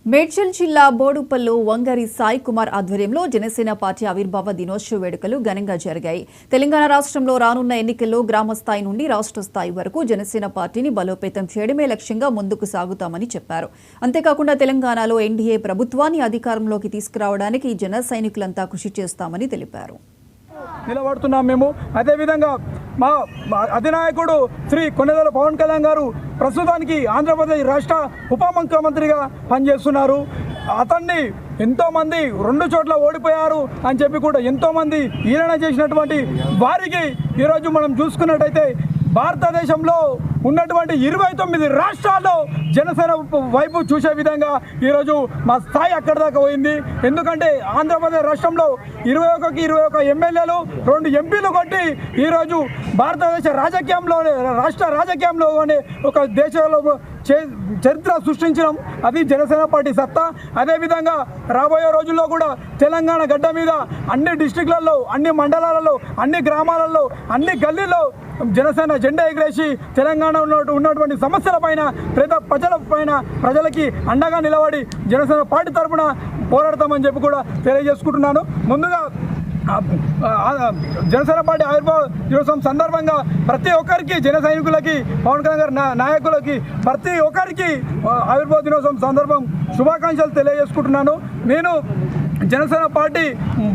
మేడ్చల్ జిల్లా బోడుపల్లు వంగరి సాయి కుమార్ ఆధ్వర్యంలో జనసేన పార్టీ ఆవిర్భావ దినోత్సవ వేడుకలు ఘనంగా జరిగాయి. తెలంగాణ రాష్ట్రంలో రానున్న ఎన్నికల్లో గ్రామ స్థాయి నుండి రాష్ట్ర స్థాయి వరకు జనసేన పార్టీని బలోపేతం చేయడమే లక్ష్యంగా ముందుకు సాగుతామని చెప్పారు. అంతేకాకుండా తెలంగాణలో ఎన్డీఏ ప్రభుత్వాన్ని అధికారంలోకి తీసుకురావడానికి జన సైనికులంతా కృషి చేస్తామని తెలిపారు. నిలబడుతున్నాం మేము. అదేవిధంగా మా అధినాయకుడు శ్రీ కొణిదెల పవన్ కళ్యాణ్ గారు ప్రస్తుతానికి ఆంధ్రప్రదేశ్ రాష్ట్ర ఉప ముఖ్యమంత్రిగా పనిచేస్తున్నారు. అతన్ని ఎంతోమంది 2 చోట్ల ఓడిపోయారు అని చెప్పి కూడా ఎంతోమంది ఈలన చేసినటువంటి వారికి ఈరోజు మనం చూసుకున్నట్టయితే భారతదేశంలో ఉన్నటువంటి 29 రాష్ట్రాల్లో జనసేన వైపు చూసే విధంగా ఈరోజు మా స్థాయి అక్కడి దాకా పోయింది. ఎందుకంటే ఆంధ్రప్రదేశ్ రాష్ట్రంలో 21 ఎమ్మెల్యేలు 2 ఎంపీలు కొట్టి ఈరోజు భారతదేశ రాజకీయంలోనే రాష్ట్ర రాజకీయంలోనే ఒక దేశంలో చరిత్ర సృష్టించడం అది జనసేన పార్టీ సత్తా. అదేవిధంగా రాబోయే రోజుల్లో కూడా తెలంగాణ గడ్డ మీద అన్ని డిస్ట్రిక్ట్లలో, అన్ని మండలాలలో, అన్ని గ్రామాలలో, అన్ని గల్లీల్లో జనసేన జెండా ఎగిరేసి తెలంగాణలో ఉన్నటువంటి సమస్యల పైన ప్రజలకి అండగా నిలబడి జనసేన పార్టీ తరఫున పోరాడతామని చెప్పి కూడా తెలియజేసుకుంటున్నాను. ముందుగా జనసేన పార్టీ ఆవిర్భావ దినోత్సవం సందర్భంగా ప్రతి ఒక్కరికి జన సైనికులకి పవన్ కళ్యాణ్ గారి నాయకులకి ప్రతి ఒక్కరికి ఆవిర్భావ దినోత్సవం సందర్భం శుభాకాంక్షలు తెలియజేసుకుంటున్నాను. నేను జనసేన పార్టీ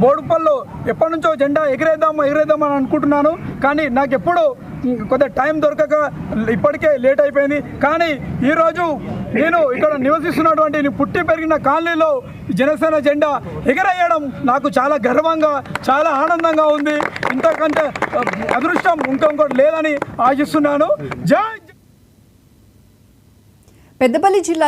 బోడుపల్లో ఎప్పటి నుంచో జెండా ఎగిరేద్దామని అనుకుంటున్నాను. కానీ నాకు ఎప్పుడు కొద్దిగా టైం దొరకక ఇప్పటికే లేట్ అయిపోయింది. కానీ ఈరోజు నేను ఇక్కడ నివసిస్తున్నటువంటి పుట్టి పెరిగిన కాలనీలో జనసేన జెండా ఎగరేయడం నాకు చాలా గర్వంగా, చాలా ఆనందంగా ఉంది. ఇంతకంటే అదృష్టం ఇంకొకటి లేదని ఆశిస్తున్నాను. జై. పెద్దపల్లి జిల్లా